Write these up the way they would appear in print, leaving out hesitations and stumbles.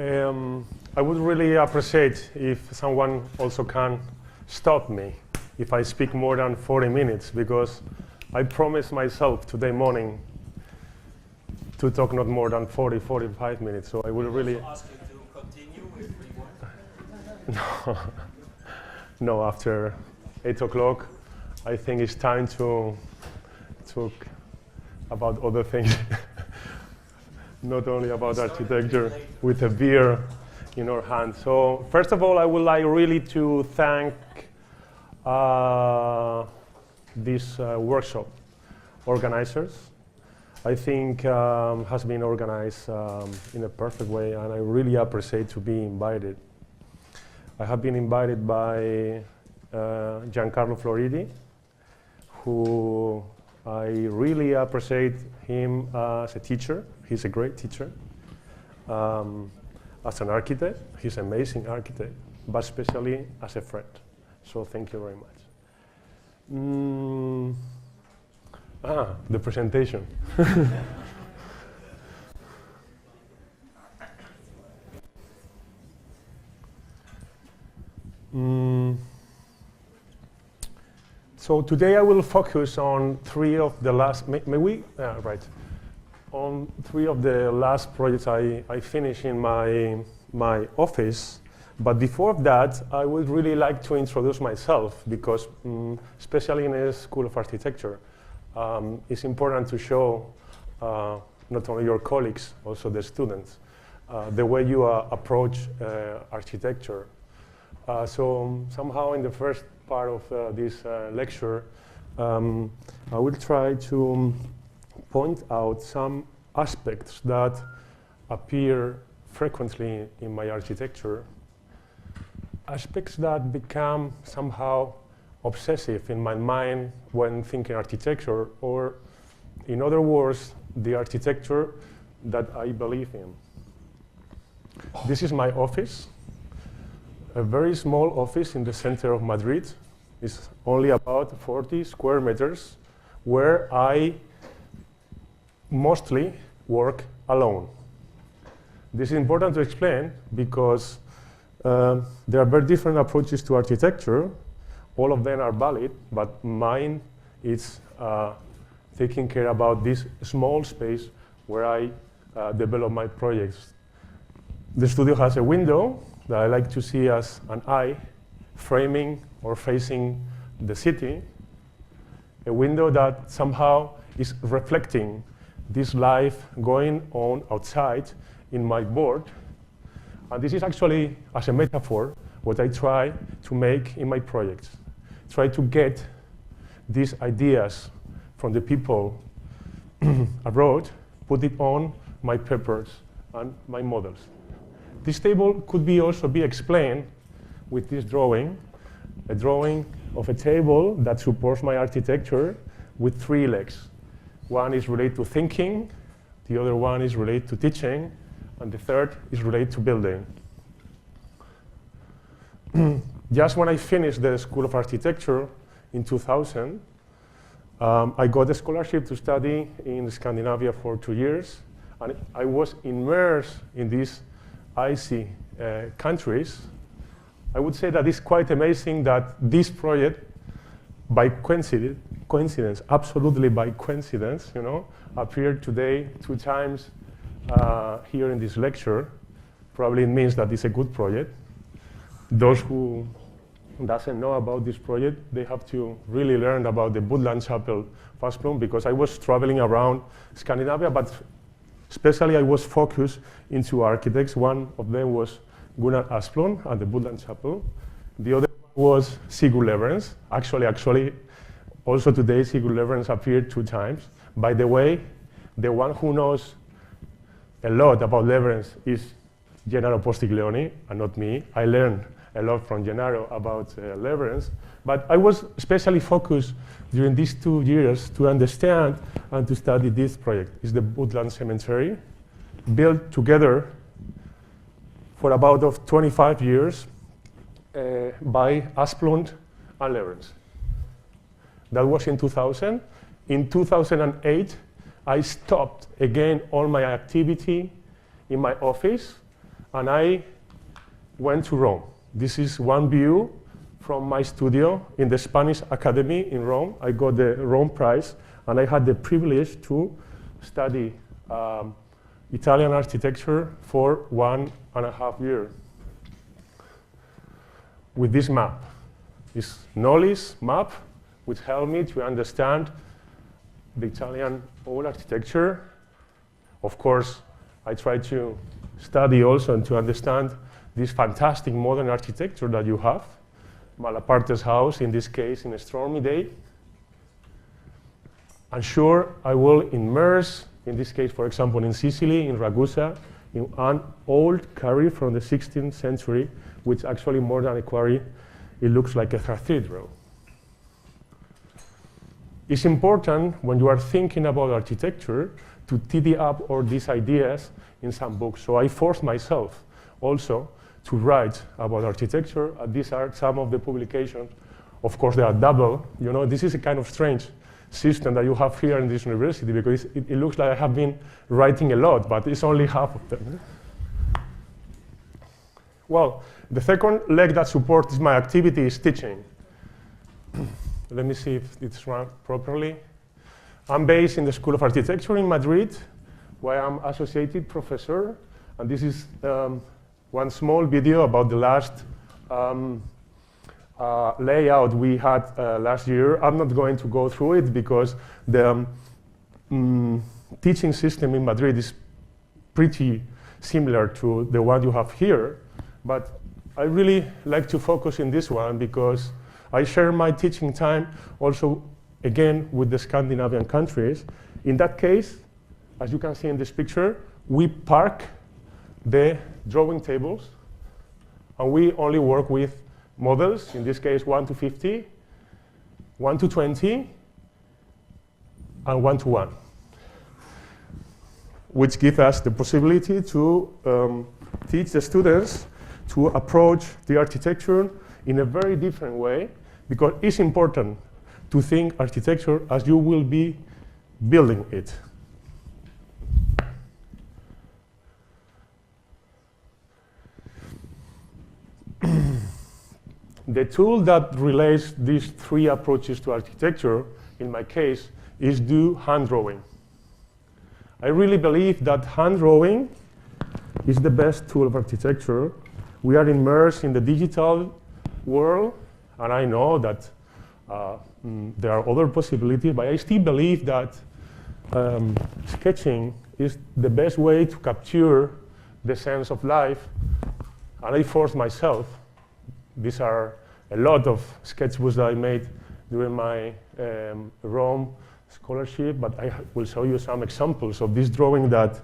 I would really appreciate if someone also can stop me if I speak more than 40 minutes, because I promised myself today morning to talk not more than 45 minutes. So I will really ask you to continue if we want. No, after 8 o'clock, I think it's time to talk about other things. Not only about architecture, with a beer in our hand. So first of all, I would like really to thank this workshop organizers. I think has been organized in a perfect way, and I really appreciate to be invited. I have been invited by Giancarlo Floridi, who I really appreciate him as a teacher. He's a great teacher. As an architect, he's an amazing architect, but especially as a friend. So thank you very much. The presentation. So today I will focus on three of the last, on three of the last projects I finished in my office. But before that, I would really like to introduce myself, because especially in a School of Architecture, it's important to show not only your colleagues, also the students, the way you approach architecture. So somehow in the first part of this lecture, I will try to point out some aspects that appear frequently in my architecture, aspects that become somehow obsessive in my mind when thinking architecture, or in other words, the architecture that I believe in. This is my office, a very small office in the center of Madrid. It's only about 40 square meters, where I mostly work alone. This is important to explain because there are very different approaches to architecture. All of them are valid, but mine is taking care about this small space where I develop my projects. The studio has a window that I like to see as an eye framing or facing the city, a window that somehow is reflecting this life going on outside in my board. And this is actually, as a metaphor, what I try to make in my projects. Try to get these ideas from the people abroad, put it on my papers and my models. This table could also be explained with this drawing, a drawing of a table that supports my architecture with 3 legs. One is related to thinking, the other one is related to teaching, and the third is related to building. Just when I finished the School of Architecture in 2000, I got a scholarship to study in Scandinavia for 2 years, and I was immersed in these icy countries. I would say that it's quite amazing that this project, by coincidence, absolutely by coincidence, appeared today 2 times here in this lecture. Probably it means that it's a good project. Those who doesn't know about this project, they have to really learn about the Woodland Chapel Fastblom, because I was traveling around Scandinavia, but especially I was focused into architects. One of them was Gunnar Asplund and the Woodland Chapel. The other was Sigurd Leverens. Actually, also today Sigurd Leverens appeared 2 times. By the way, the one who knows a lot about Leverens is Gennaro Postiglione and not me. I learned a lot from Gennaro about Leverens, but I was especially focused during these 2 years to understand and to study this project. It's the Woodland Cemetery, built together for about 25 years by Asplund and Leverens. That was in 2000. In 2008, I stopped again all my activity in my office, and I went to Rome. This is one view from my studio in the Spanish Academy in Rome. I got the Rome Prize, and I had the privilege to study Italian architecture for 1.5 years with this map. This Nolli's map, which helped me to understand the Italian old architecture. Of course, I tried to study also and to understand this fantastic modern architecture that you have. Malaparte's house, in this case, in a stormy day. And sure, I will immerse, in this case, for example, in Sicily, in Ragusa, in an old quarry from the 16th century, which actually more than a quarry, it looks like a cathedral. It's important when you are thinking about architecture to tidy up all these ideas in some books. So I forced myself also to write about architecture. These are some of the publications. Of course, they are double. You know, this is a kind of strange system that you have here in this university, because it looks like I have been writing a lot, but it's only half of them. Well, the second leg that supports my activity is teaching. Let me see if it's run properly. I'm based in the School of Architecture in Madrid, where I'm associated professor, and this is one small video about the last layout we had last year. I'm not going to go through it because the teaching system in Madrid is pretty similar to the one you have here, but I really like to focus in this one because I share my teaching time also, again, with the Scandinavian countries. In that case, as you can see in this picture, we park the drawing tables, and we only work with models, in this case 1 to 50, 1 to 20, and 1 to 1, which gives us the possibility to teach the students to approach the architecture in a very different way, because it's important to think architecture as you will be building it. The tool that relates these three approaches to architecture, in my case, is do hand drawing. I really believe that hand drawing is the best tool of architecture. We are immersed in the digital world, and I know that there are other possibilities, but I still believe that sketching is the best way to capture the sense of life, and I forced myself. These are a lot of sketchbooks that I made during my Rome scholarship, but I will show you some examples of this drawing that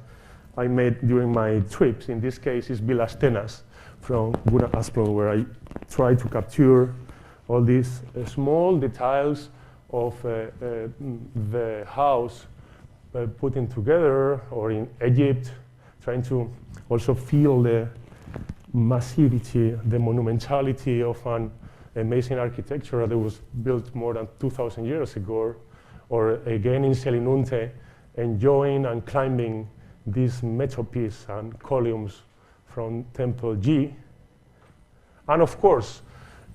I made during my trips. In this case, is Villa Stenas from Gunnar Asplund, where I try to capture all these small details of the house putting together, or in Egypt, trying to also feel the massivity, the monumentality of an amazing architecture that was built more than 2,000 years ago, or again in Selinunte, enjoying and climbing these metopes and columns from Temple G. And of course,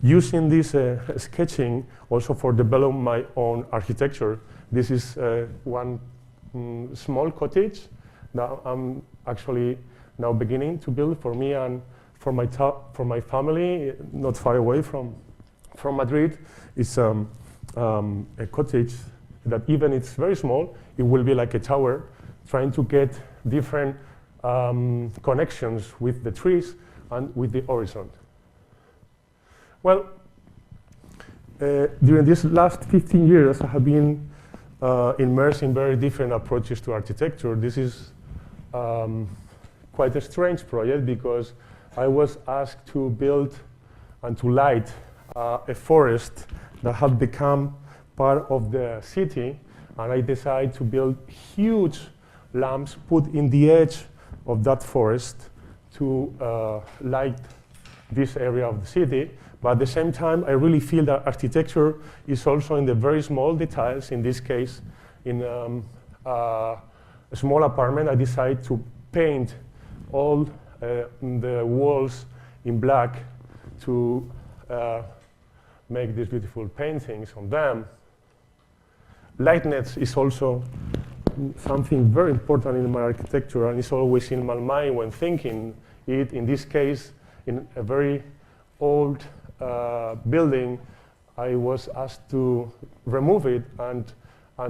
using this sketching also for develop my own architecture. This is one small cottage that I'm actually now beginning to build for me and for my family, not far away from Madrid. It's a cottage that, even it's very small, it will be like a tower, trying to get different connections with the trees and with the horizon. Well, during these last 15 years, I have been immersed in very different approaches to architecture. This is quite a strange project, because I was asked to build and to light a forest that had become part of the city, and I decided to build huge lamps put in the edge of that forest to light this area of the city. But at the same time, I really feel that architecture is also in the very small details. In this case, in a small apartment, I decided to paint all the walls in black to make these beautiful paintings on them. Lightness is also something very important in my architecture, and it's always in my mind when thinking it. In this case, in a very old building, I was asked to remove it and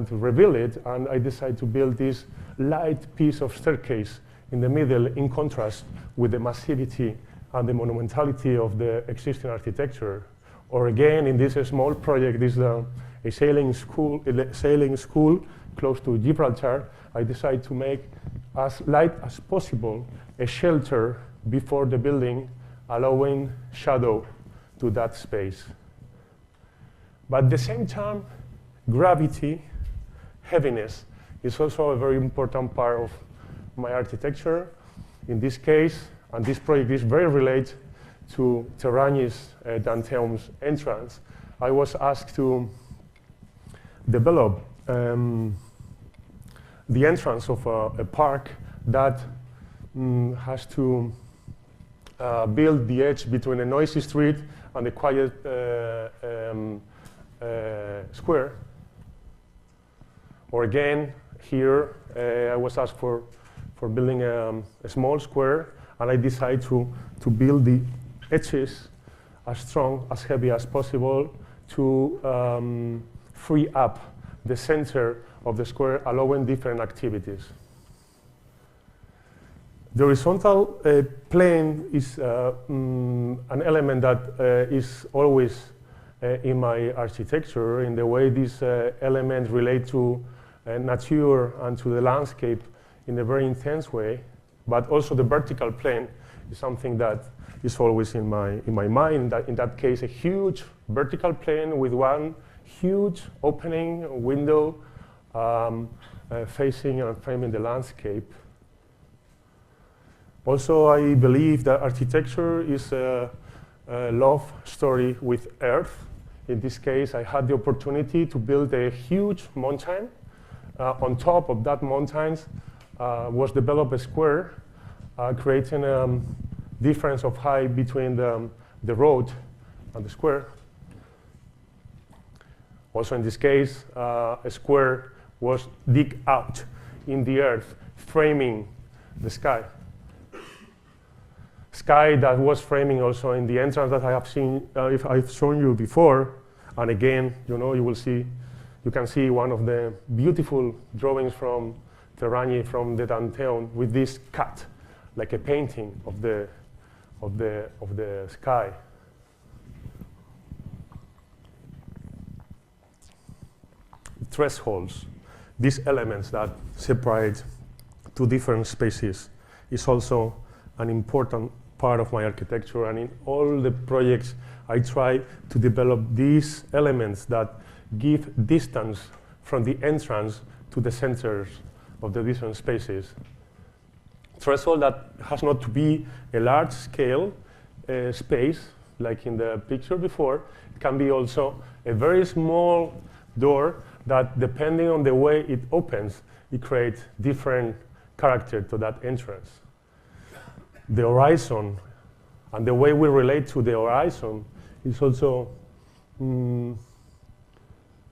to rebuild it, and I decided to build this light piece of staircase in the middle in contrast with the massivity and the monumentality of the existing architecture. Or again, in this small project, this a sailing school close to Gibraltar, I decided to make as light as possible a shelter before the building, allowing shadow to that space. But at the same time, gravity, heaviness is also a very important part of my architecture. In this case, and this project is very related to Terragni's downtown's entrance, I was asked to develop the entrance of a park that has to build the edge between a noisy street and a quiet square. Or again, here I was asked for building a small square, and I decided to build the edges as strong, as heavy as possible to free up the center of the square, allowing different activities. The horizontal plane is an element that is always in my architecture, in the way these elements relate to nature and to the landscape in a very intense way. But also the vertical plane is something that is always in my mind. In that case, a huge vertical plane with one huge opening window facing and framing the landscape. Also, I believe that architecture is a love story with earth. In this case, I had the opportunity to build a huge mountain. On top of that mountain was developed a square, creating a difference of height between the road and the square. Also in this case, a square was dig out in the earth, framing the sky. Sky that was framing also in the entrance that I have seen, if I've shown you before. And again, you can see one of the beautiful drawings from Terragni from the downtown with this cut, like a painting of the sky. Thresholds, these elements that separate two different spaces, is also an important part of my architecture, and in all the projects I try to develop these elements that give distance from the entrance to the centers of the different spaces. Threshold that has not to be a large scale space, like in the picture before. It can be also a very small door that, depending on the way it opens, it creates different character to that entrance. The horizon and the way we relate to the horizon is also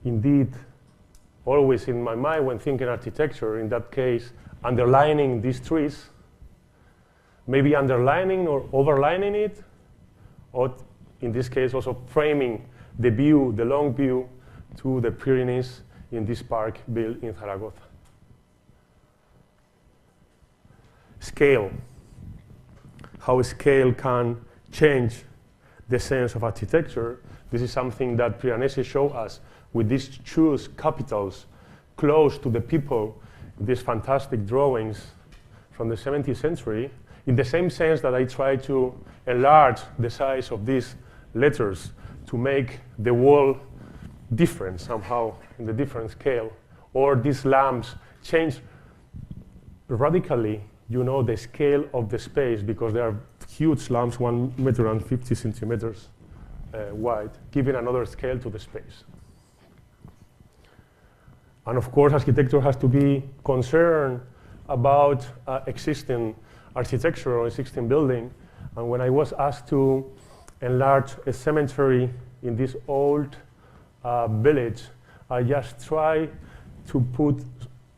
indeed always in my mind when thinking architecture. In that case, underlining these trees, maybe underlining or overlining it, or in this case also framing the view, the long view to the Pyrenees in this park built in Zaragoza. Scale. How scale can change the sense of architecture. This is something that Piranesi showed us with these choose capitals close to the people, these fantastic drawings from the 17th century, in the same sense that I try to enlarge the size of these letters to make the wall different somehow in the different scale, or these lamps change radically, the scale of the space, because they are huge lamps, 1 meter and 50 centimeters wide, giving another scale to the space. And of course, architecture has to be concerned about existing architecture or existing building. And when I was asked to enlarge a cemetery in this old village, I just tried to put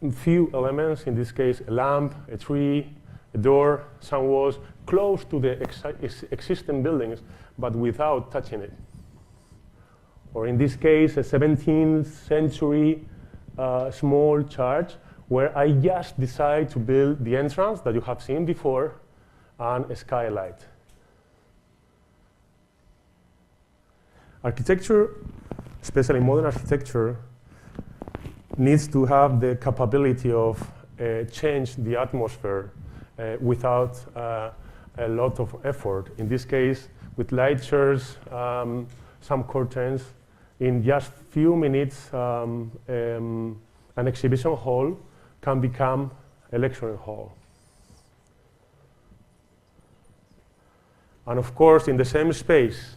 a few elements, in this case a lamp, a tree, a door, some walls, close to the existing buildings, but without touching it. Or in this case, a 17th century small church where I just decided to build the entrance that you have seen before and a skylight. Architecture, especially modern architecture, needs to have the capability of change the atmosphere without a lot of effort. In this case, with light chairs, some curtains, in just few minutes, an exhibition hall can become a lecturing hall. And of course, in the same space,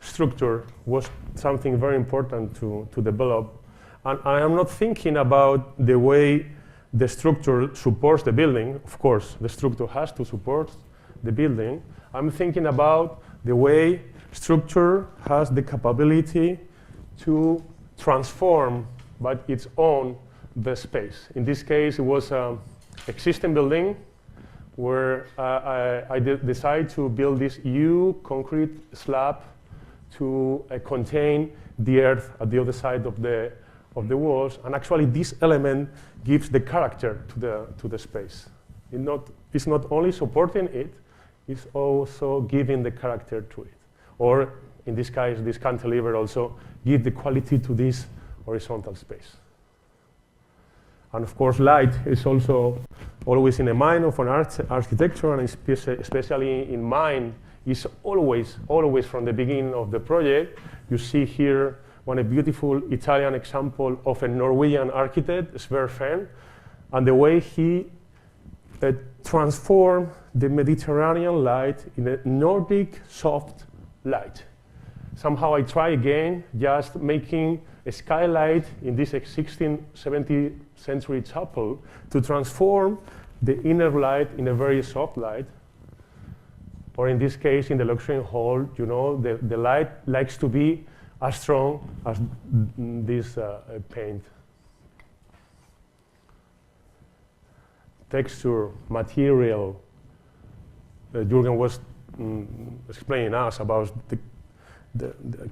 structure was something very important to develop. And I am not thinking about the way the structure supports the building. Of course, the structure has to support the building. I'm thinking about the way structure has the capability to transform by its own the space. In this case, it was an existing building where I decided to build this U concrete slab to contain the earth at the other side of the walls, and actually this element gives the character to the space. It's not only supporting it, it's also giving the character to it. Or in this case, this cantilever also gives the quality to this horizontal space. And of course, light is also always in the mind of an architecture, and especially in mind, is always from the beginning of the project. You see here a beautiful Italian example of a Norwegian architect, Sverre Fehn, and the way he transformed the Mediterranean light in a Nordic soft light. Somehow I try again, just making a skylight in this 16th, 17th century chapel to transform the inner light in a very soft light. Or in this case, in the lecturing hall, you know, the light likes to be as strong as this paint. Texture, material. Jürgen was explaining us about the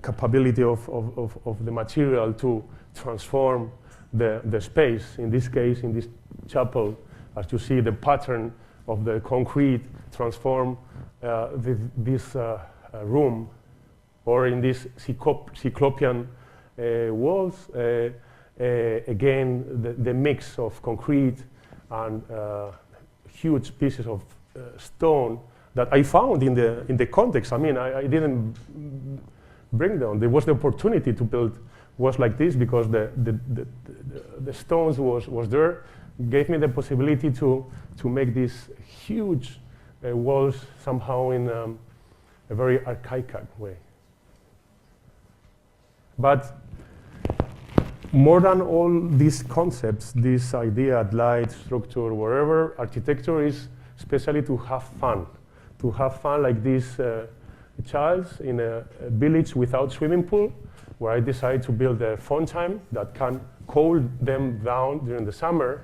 capability of the material to transform the space. In this case, in this chapel, as you see, the pattern of the concrete transform this room, or in these cyclopean walls, again, the mix of concrete and huge pieces of stone that I found in the context. I mean, I didn't bring them. There was the opportunity to build walls like this because the stones was there, gave me the possibility to make these huge walls somehow in a very archaic way. But more than all these concepts, this idea, light, structure, wherever, architecture is especially to have fun. To have fun like this child in a village without swimming pool, where I decided to build a fountain that can cool them down during the summer.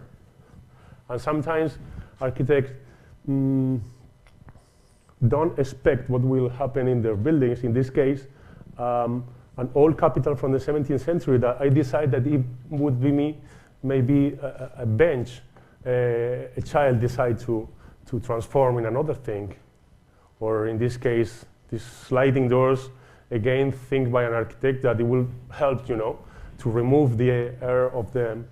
And sometimes architects don't expect what will happen in their buildings. In this case, an old capital from the 17th century that I decided that it would be maybe a bench a child decided to transform in another thing. Or in this case, these sliding doors, again, think by an architect that it will help, you know, to remove the air of the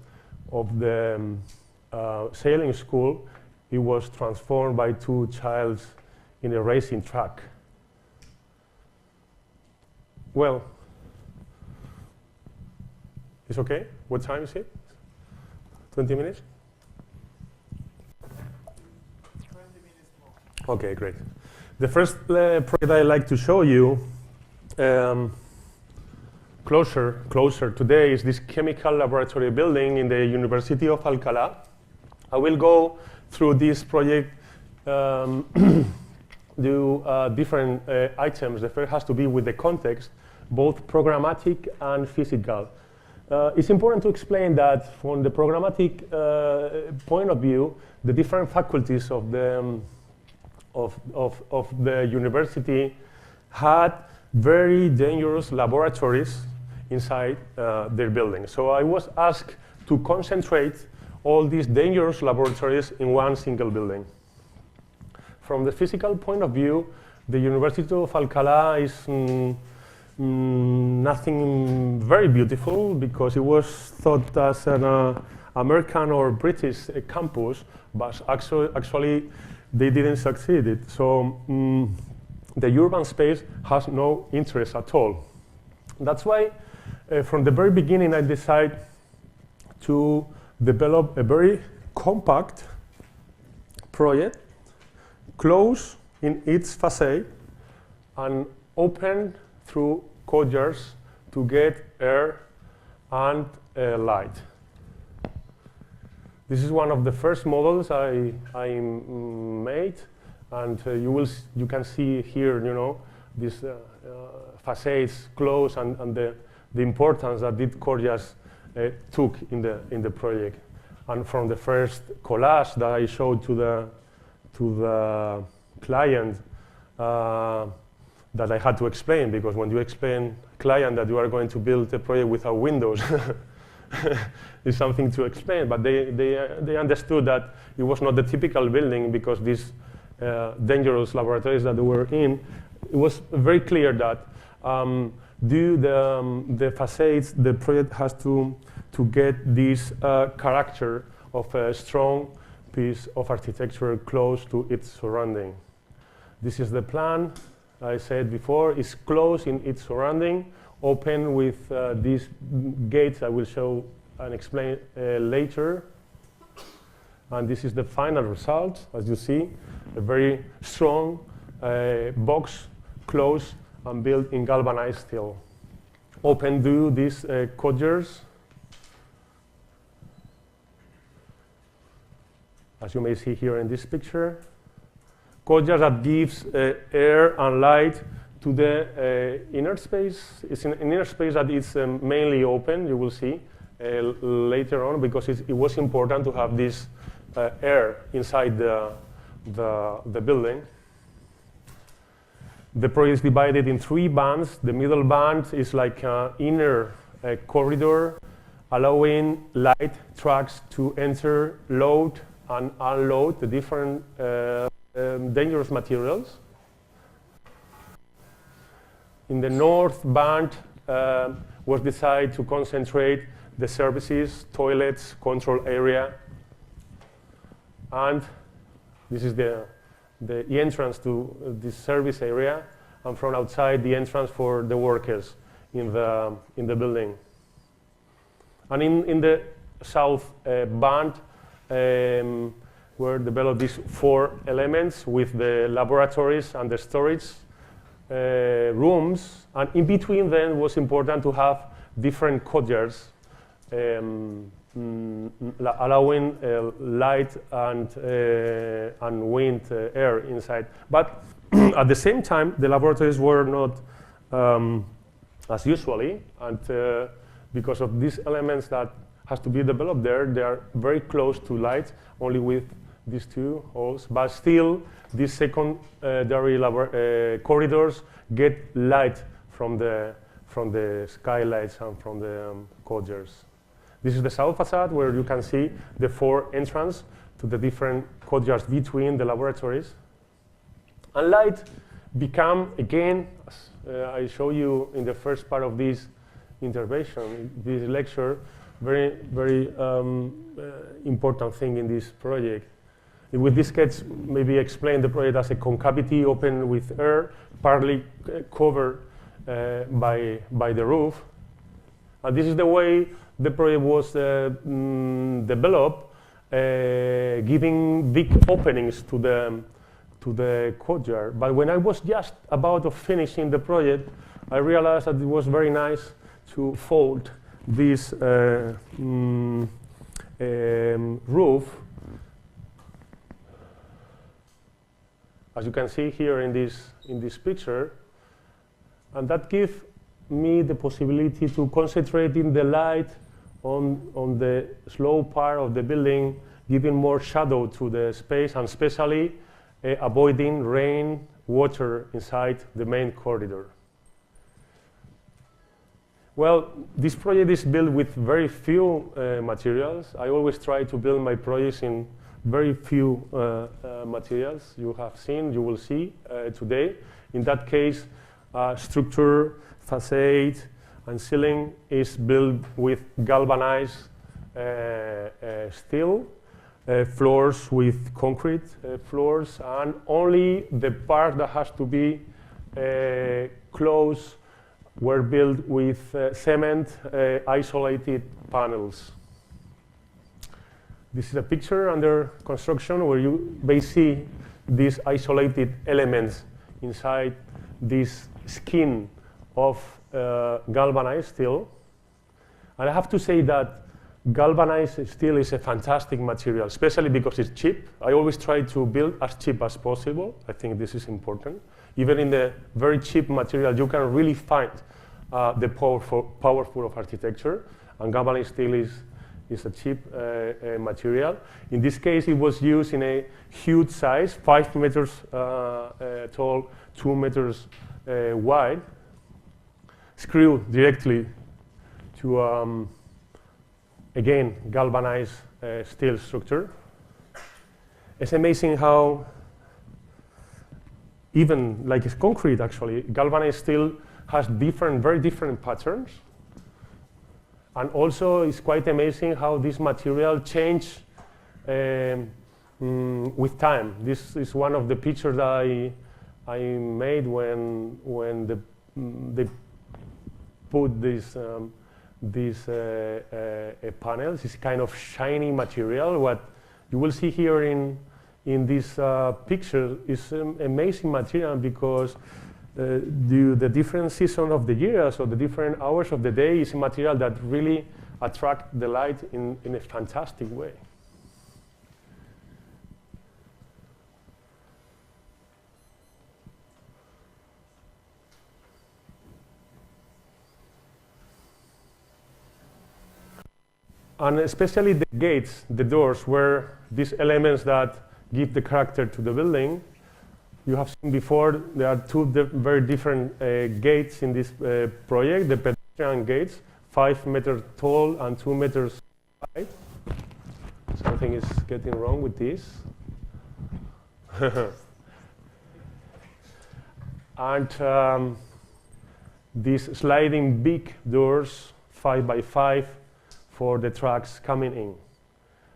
sailing school. It was transformed by two childs in a racing track. Well, it's okay? What time is it? 20 minutes? 20 minutes more. Okay, great. The first project I'd like to show you closer today is this chemical laboratory building in the University of Alcalá. I will go through this project um, do different items. The first has to be with the context, both programmatic and physical. It's important to explain that from the programmatic point of view, the different faculties of the, of the university had very dangerous laboratories inside their building. So I was asked to concentrate all these dangerous laboratories in one single building. From the physical point of view, the University of Alcalá is nothing very beautiful because it was thought as an American or British campus, but actually they didn't succeed. So the urban space has no interest at all. That's why from the very beginning I decided to develop a very compact project, closed in its facade and open through courtyards to get air and light. This is one of the first models I made, and you can see here, these facades closed and the importance that these courtyards took in the project. And from the first collage that I showed to the client, that I had to explain, because when you explain client that you are going to build a project without windows, it's something to explain. But they understood that it was not the typical building because these dangerous laboratories that they were in, it was very clear that due the facades, the project has to get this character of a strong piece of architecture close to its surrounding. This is the plan. I said before, it's close in its surrounding, open with these gates I will show and explain later. And this is the final result, as you see, a very strong box, closed and built in galvanized steel. Open to these courtyards. As you may see here in this picture. Courtyard that gives air and light to the inner space. It's an inner space that is mainly open, you will see later on, because it was important to have this air inside the building. The project is divided in 3 bands. The middle band is like an inner corridor, allowing light trucks to enter, load, and unload the different dangerous materials. In the north band was decided to concentrate the services, toilets, control area, and this is the entrance to this service area, and from outside the entrance for the workers in the building. And in the south band were developed these 4 elements with the laboratories and the storage rooms, and in between them was important to have different courtyards allowing light and wind air inside. But at the same time, the laboratories were not as usually, and because of these elements that has to be developed there, they are very close to light, only with these 2 holes. But still, these secondary corridors get light from the skylights and from the courtyards. This is the south facade, where you can see the 4 entrances to the different courtyards between the laboratories. And light become, again, as I show you in the first part of this intervention, this lecture, very, very important thing in this project. With this sketch, maybe explain the project as a concavity open with air, partly covered by the roof. And this is the way the project was developed, giving big openings to the courtyard. But when I was just about of finishing the project, I realized that it was very nice to fold this roof as you can see here in this picture, and that gives me the possibility to concentrate in the light on the slope part of the building, giving more shadow to the space, and especially avoiding rain, water inside the main corridor. Well, this project is built with very few materials. I always try to build my projects in very few materials. You have seen, you will see today. In that case, structure, facade, and ceiling is built with galvanized steel, floors with concrete floors, and only the part that has to be closed were built with cement isolated panels. This is a picture under construction where you may see these isolated elements inside this skin of galvanized steel. And I have to say that galvanized steel is a fantastic material, especially because it's cheap. I always try to build as cheap as possible. I think this is important. Even in the very cheap material, you can really find the powerful of architecture. And galvanized steel is a cheap material. In this case, it was used in a huge size, 5 meters tall, 2 meters wide, screwed directly to, again, galvanized steel structure. It's amazing how, even like it's concrete actually, galvanized steel has very different patterns. And also it's quite amazing how this material change with time. This is one of the pictures that I made when they put these panels. It's kind of shiny material. What you will see here in this picture is amazing material because the different season of the year, so the different hours of the day, is a material that really attract the light in a fantastic way. And especially the gates, the doors, were these elements that give the character to the building. You have seen before, there are two very different gates in this project, the pedestrian gates, 5 meters tall and 2 meters wide. Something is getting wrong with this. And these sliding big doors, 5 by 5, for the trucks coming in.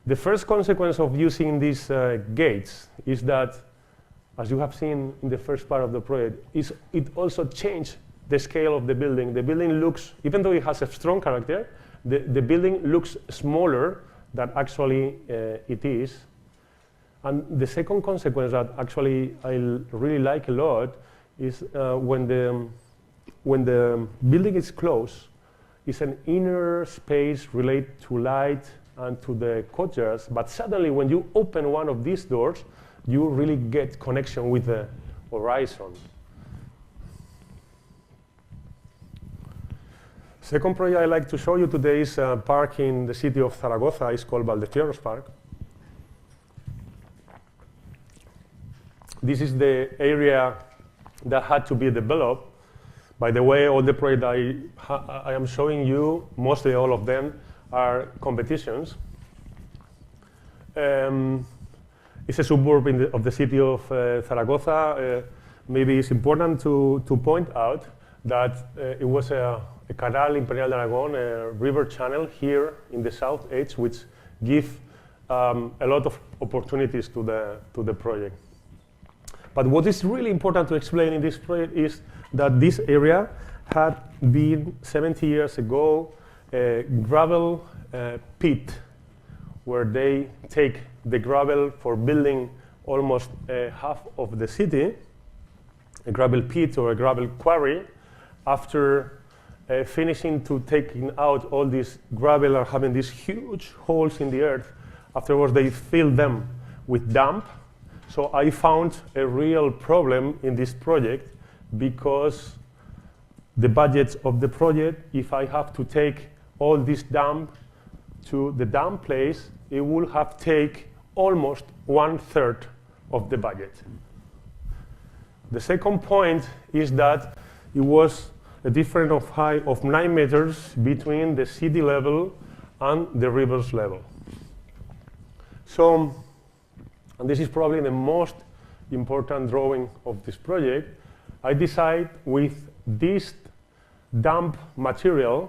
The first consequence of using these gates is that, as you have seen in the first part of the project, it also changed the scale of the building. The building looks, even though it has a strong character, the building looks smaller than actually it is. And the second consequence that actually I really like a lot is when the building is closed, it's an inner space related to light and to the courtyards, but suddenly when you open one of these doors, you really get connection with the horizon. Second project I'd like to show you today is a park in the city of Zaragoza. It's called Valdefierros Park. This is the area that had to be developed. By the way, all the projects I am showing you, mostly all of them, are competitions. It's a suburb of the city of Zaragoza. Maybe it's important to point out that it was a Canal Imperial de Aragón, a river channel here in the south edge, which give a lot of opportunities to the project. But what is really important to explain in this project is that this area had been 70 years ago a gravel pit where they take the gravel for building almost half of the city, a gravel pit or a gravel quarry. After finishing to taking out all this gravel and having these huge holes in the earth, afterwards they fill them with damp, So I found a real problem in this project because the budget of the project, if I have to take all this dump to the dump place, it will have take almost 1/3 of the budget. The second point is that it was a difference of height of 9 meters between the city level and the river's level. So, and this is probably the most important drawing of this project, I decide with this dump material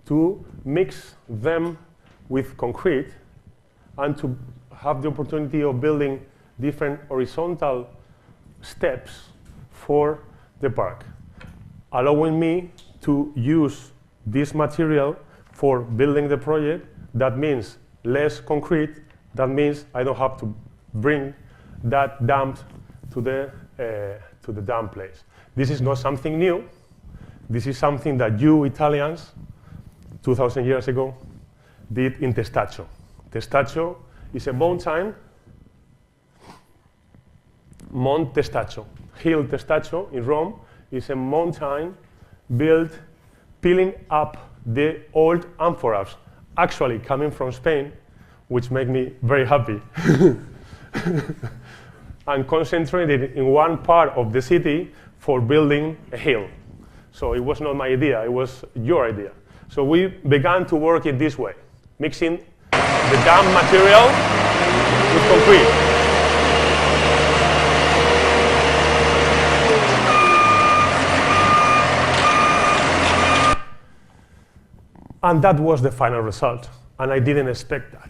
to mix them with concrete and to have the opportunity of building different horizontal steps for the park, allowing me to use this material for building the project. That means less concrete. That means I don't have to bring that dump to the dump place. This is not something new. This is something that you Italians, 2,000 years ago, did in Testaccio. Testaccio is a mountain, Mount Testaccio. Hill Testaccio in Rome is a mountain built peeling up the old amphoras, actually coming from Spain, which made me very happy. And concentrated in one part of the city for building a hill. So it was not my idea, it was your idea. So we began to work it this way, mixing the dump material with concrete. And that was the final result, and I didn't expect that.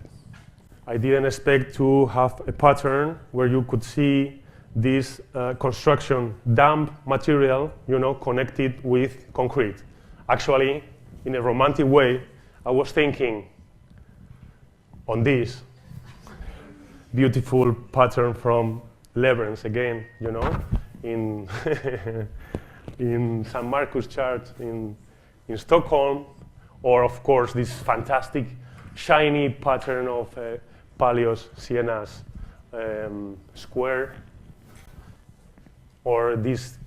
I didn't expect to have a pattern where you could see this construction dump material, connected with concrete. Actually, in a romantic way, I was thinking on this beautiful pattern from Leverens again, in in St. Marcus Church in Stockholm, or of course this fantastic shiny pattern of Palios Siena's square, or this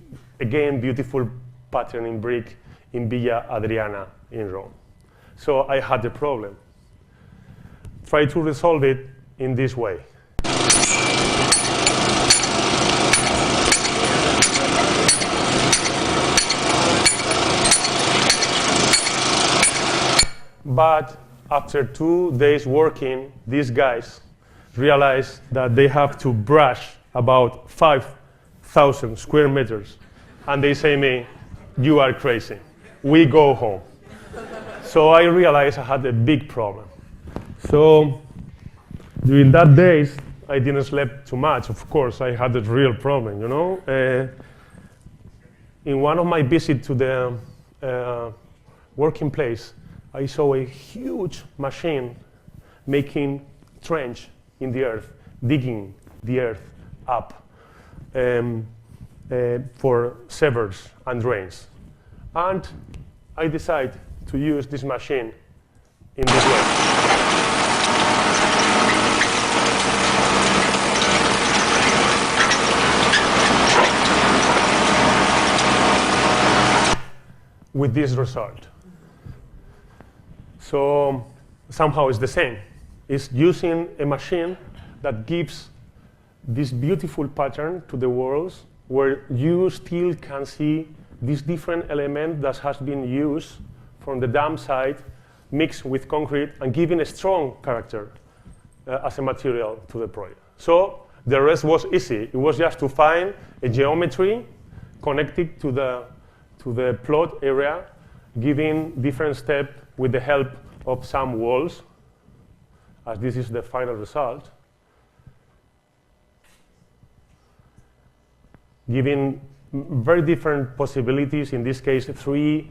again beautiful pattern in brick in Villa Adriana in Rome. So I had a problem. Try to resolve it in this way. But after 2 days working, these guys realized that they have to brush about 5,000 square meters. And they say me, you are crazy. We go home. So I realized I had a big problem. So during that days, I didn't sleep too much. Of course, I had a real problem, In one of my visits to the working place, I saw a huge machine making trench in the earth, digging the earth up for sewers and drains. And I decided to use this machine in this way. With this result. So somehow it's the same. It's using a machine that gives this beautiful pattern to the walls where you still can see this different element that has been used from the dam side mixed with concrete and giving a strong character as a material to the project. So the rest was easy. It was just to find a geometry connected to the plot area, giving different steps with the help of some walls, as this is the final result, giving very different possibilities, in this case 3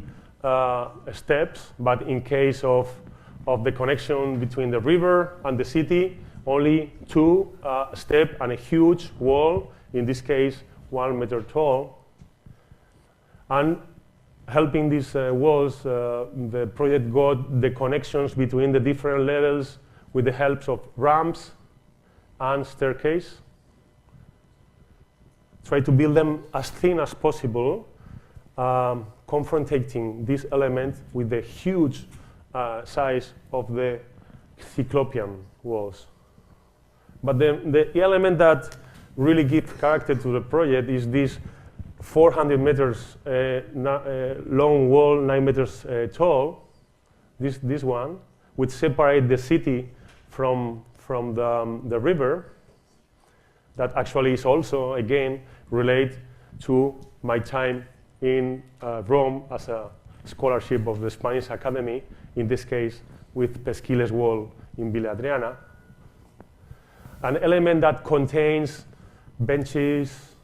steps, but in case of the connection between the river and the city, only 2 steps and a huge wall, in this case 1 meter tall. And helping these walls, the project got the connections between the different levels with the help of ramps and staircase. try to build them as thin as possible, confronting this element with the huge size of the Cyclopean walls. But the element that really gives character to the project is this 400 meters long wall, 9 meters tall, this one, which separates the city from the river. That actually is also, again, related to my time in Rome as a scholarship of the Spanish Academy, in this case with Pesquiles Wall in Villa Adriana. An element that contains benches,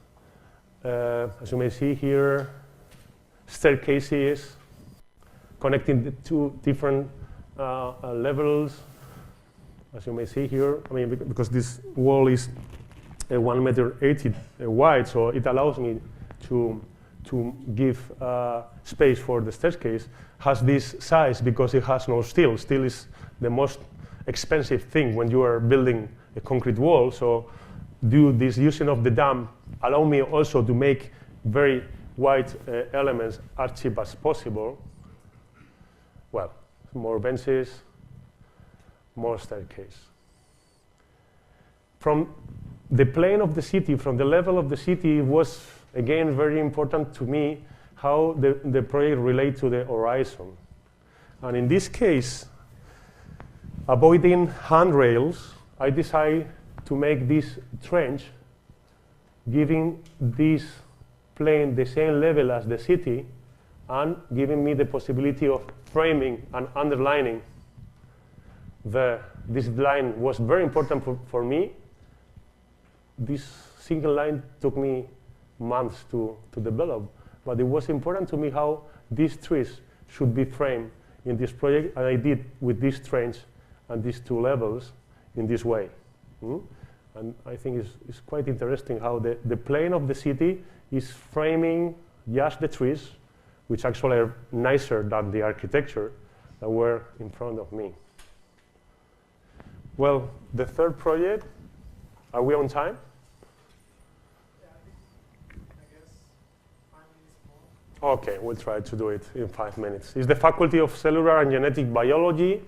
as you may see here, staircases, connecting the two different levels, as you may see here. I mean, because this wall is 1.80 meters wide, so it allows me to give space for the staircase. Has this size because it has no steel. Steel is the most expensive thing when you are building a concrete wall. So this using of the dam allow me also to make very wide elements as cheap as possible. Well, more benches, more staircase. From the plane of the city, from the level of the city, was again very important to me how the project relates to the horizon. And in this case, avoiding handrails, I decided to make this trench, giving this plane the same level as the city, and giving me the possibility of framing and underlining. This line was very important for me. This single line took me months to develop, but it was important to me how these trees should be framed in this project, and I did with this trench and these two levels in this way. And I think it's quite interesting how the plane of the city is framing just the trees, which actually are nicer than the architecture that were in front of me. Well, the third project, are we on time? Yeah, I guess 5 minutes more. Okay, we'll try to do it in 5 minutes. It's the Faculty of Cellular and Genetic Biology.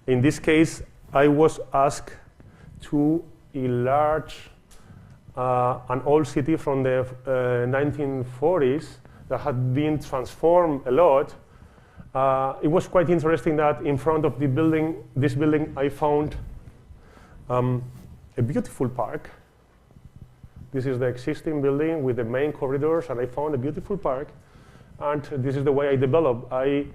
In this case, I was asked to enlarge an old city from the 1940s that had been transformed a lot. It was quite interesting that in front of this building, I found a beautiful park. This is the existing building with the main corridors, and I found a beautiful park. And this is the way I developed. I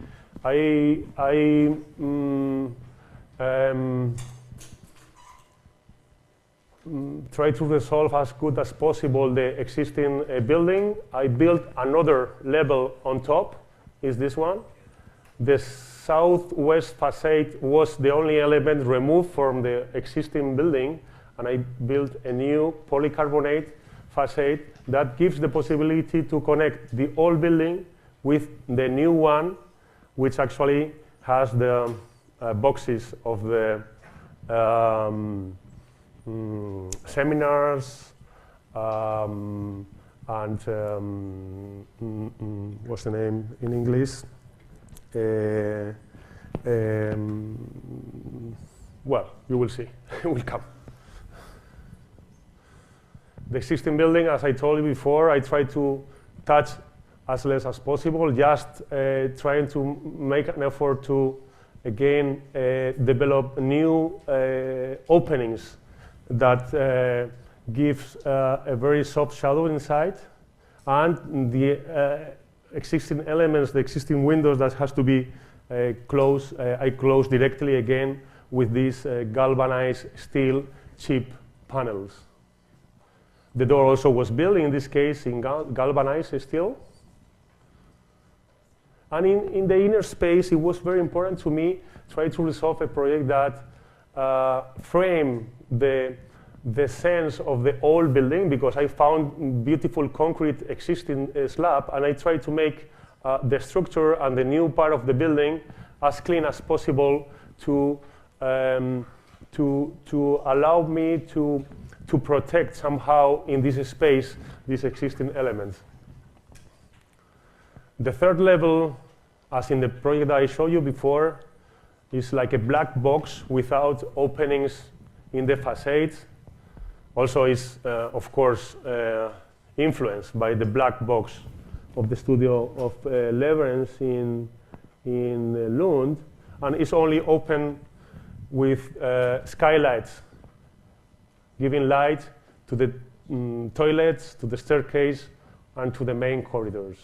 try to resolve as good as possible the existing building. I built another level on top, is this one. The southwest facade was the only element removed from the existing building, and I built a new polycarbonate facade that gives the possibility to connect the old building with the new one, which actually has the boxes of the seminars and what's the name in English? Well, you will see. It will come. The existing building, as I told you before, I try to touch as less as possible, just trying to make an effort to, again, develop new openings that gives a very soft shadow inside, and the existing elements, the existing windows that has to be closed, I close directly again with these galvanized steel cheap panels. The door also was built in this case in galvanized steel. And in the inner space, it was very important to me try to resolve a project that frame the sense of the old building, because I found beautiful concrete existing slab, and I tried to make the structure and the new part of the building as clean as possible to allow me to to protect somehow in this space these existing elements. The third level, as in the project that I showed you before, is like a black box without openings in the facades. Also is, of course, influenced by the black box of the studio of Leverens in Lund, and is only open with skylights, giving light to the toilets, to the staircase, and to the main corridors.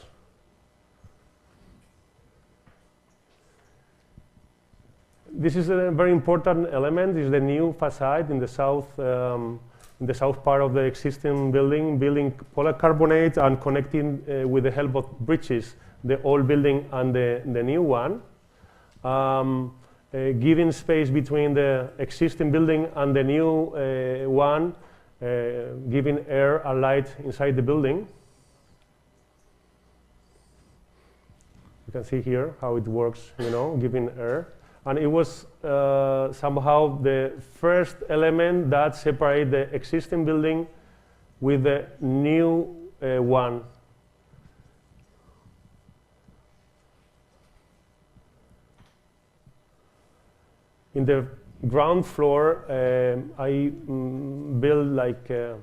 This is a very important element. Is the new facade in the south part of the existing building polycarbonate and connecting with the help of bridges the old building and the new one, giving space between the existing building and the new one, giving air and light inside the building. You can see here how it works, giving air. And it was somehow the first element that separated the existing building with the new one. In the ground floor, I built like a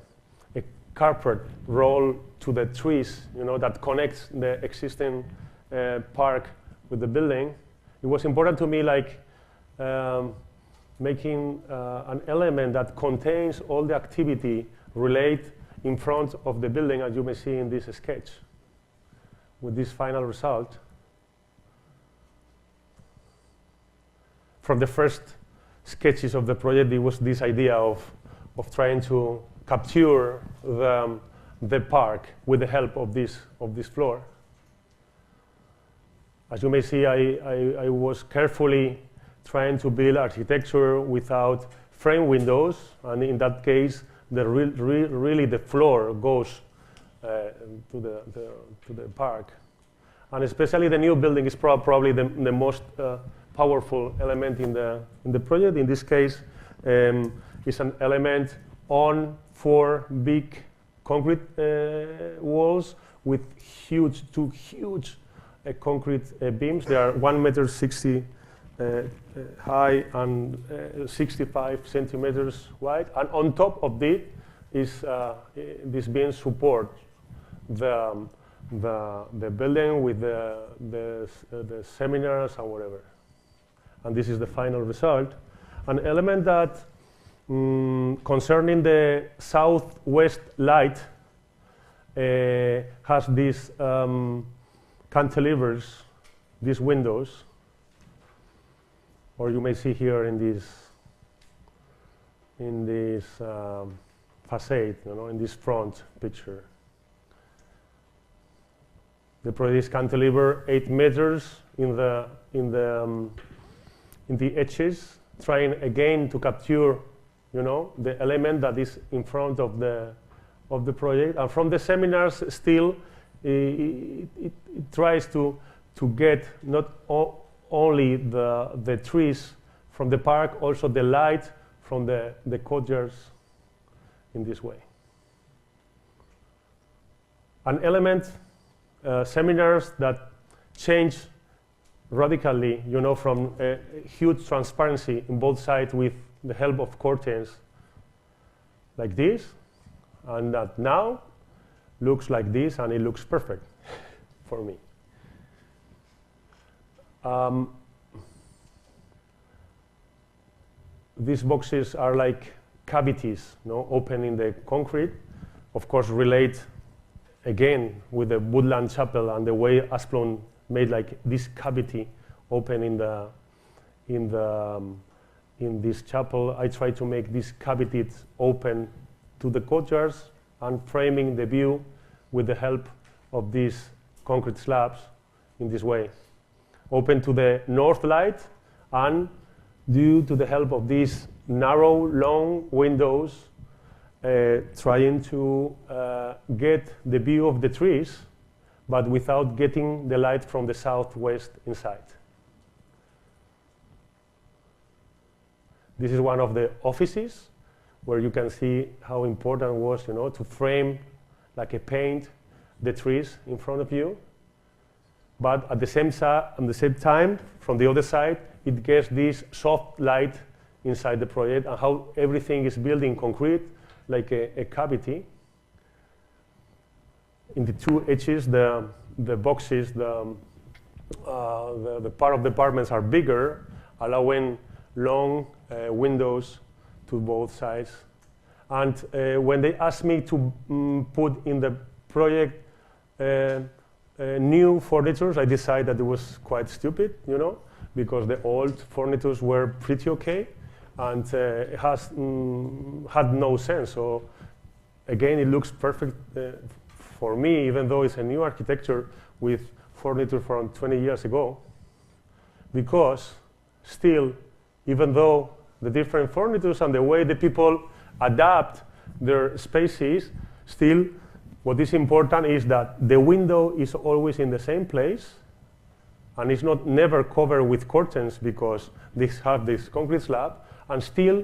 carpet roll to the trees, that connects the existing park with the building. It was important to me, like making an element that contains all the activity relate in front of the building, as you may see in this sketch, with this final result. From the first sketches of the project, it was this idea of trying to capture the park with the help of this floor. As you may see, I was carefully trying to build architecture without frame windows, and in that case, really the floor goes to the park. And especially the new building is probably the most powerful element in the project. In this case, it's an element on 4 big concrete walls with two huge concrete beams. They are 1.60 m high and 65 centimeters wide. And on top of this is these beams support the building with the seminars and whatever. And this is the final result. An element that concerning the southwest light has these cantilevers, these windows, or you may see here in this facade, in this front picture. The project is cantilever 8 meters in the edges, trying again to capture, the element that is in front of the project. And from the seminars, still, it tries to get not only the trees from the park, also the light from the courtyards in this way. An element, seminars that change radically, from a huge transparency in both sides with the help of curtains like this, and that now looks like this, and it looks perfect for me. These boxes are like cavities, open in the concrete. Of course, relate again with the woodland chapel and the way Asplund made like this cavity open in this chapel. I try to make these cavities open to the courtyards and framing the view with the help of these concrete slabs in this way. Open to the north light, and due to the help of these narrow, long windows, trying to get the view of the trees, but without getting the light from the southwest inside. This is one of the offices where you can see how important it was, to frame like a paint the trees in front of you. But at the same time, from the other side, it gets this soft light inside the project and how everything is built in concrete, like a cavity. In the two edges, the boxes, the part of the apartments are bigger, allowing long windows to both sides. And when they asked me to put in the project new furnitures, I decided that it was quite stupid, because the old furnitures were pretty okay, and it had no sense. So again, it looks perfect for me, even though it's a new architecture with furniture from 20 years ago, because still, even though the different furnitures and the way the people adapt their spaces, still what is important is that the window is always in the same place, and it's not never covered with curtains because this have this concrete slab, and still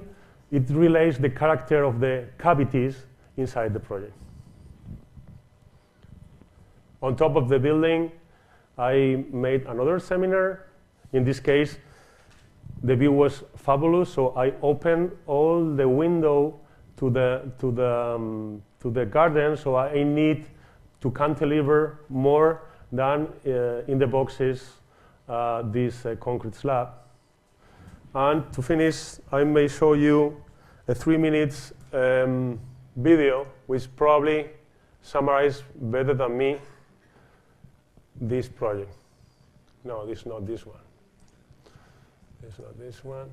it relays the character of the cavities inside the project. On top of the building, I made another seminar. In this case, the view was fabulous, so I opened all the window to the garden, so I need to cantilever more than in the boxes this concrete slab. And to finish, I may show you a 3 minutes video, which probably summarizes better than me this project. No, this is not this one. It's not this one.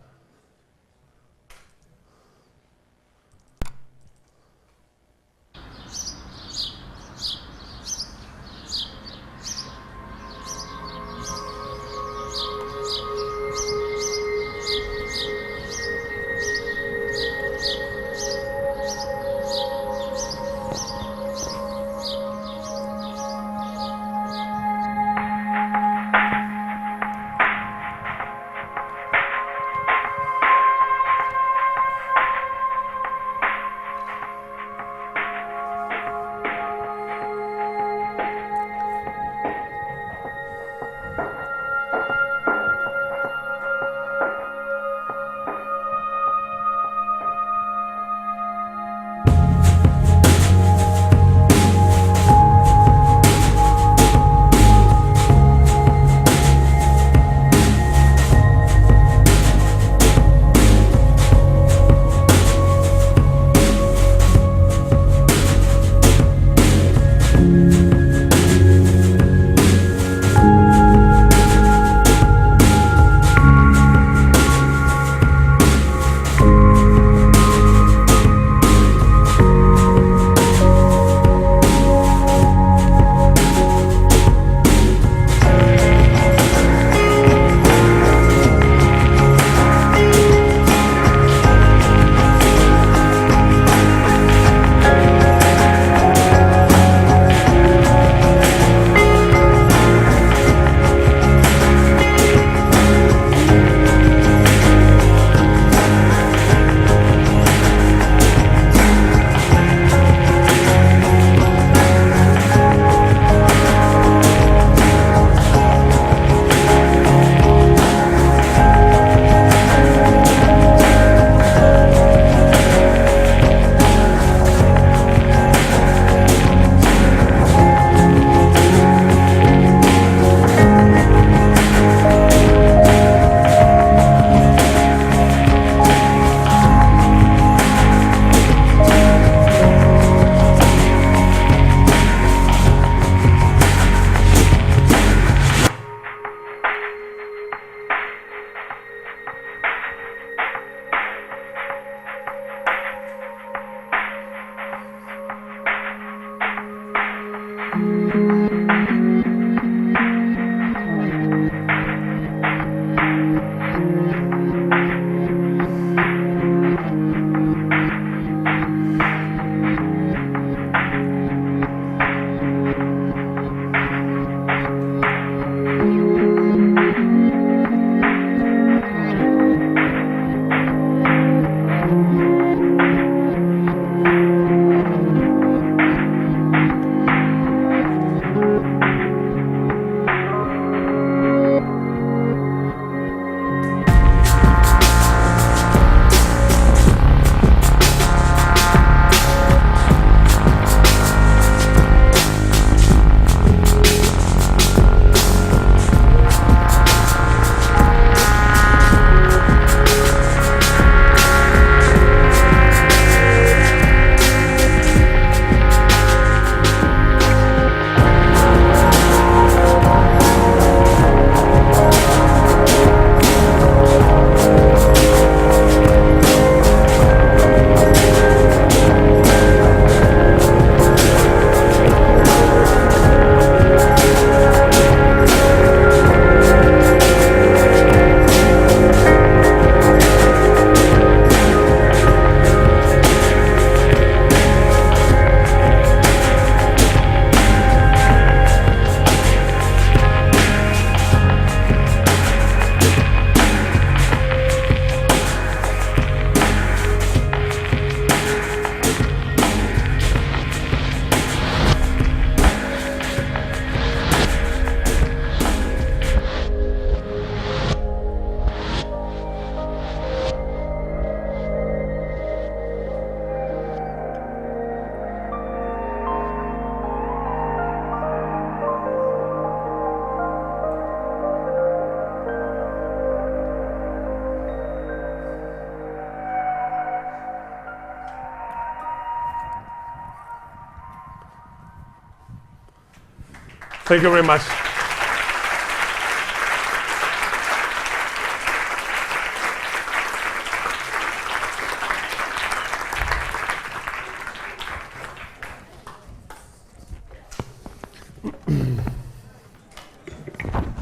Thank you very much.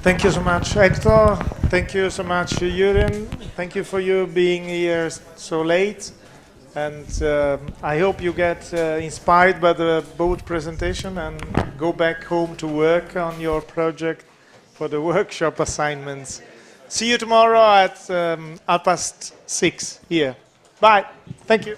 Thank you so much, Héctor. Thank you so much, Jürgen. Thank you for you being here so late. And I hope you get inspired by the both presentation and go back home to work on your project for the workshop assignments. See you tomorrow at 6:30 here. Bye. Thank you.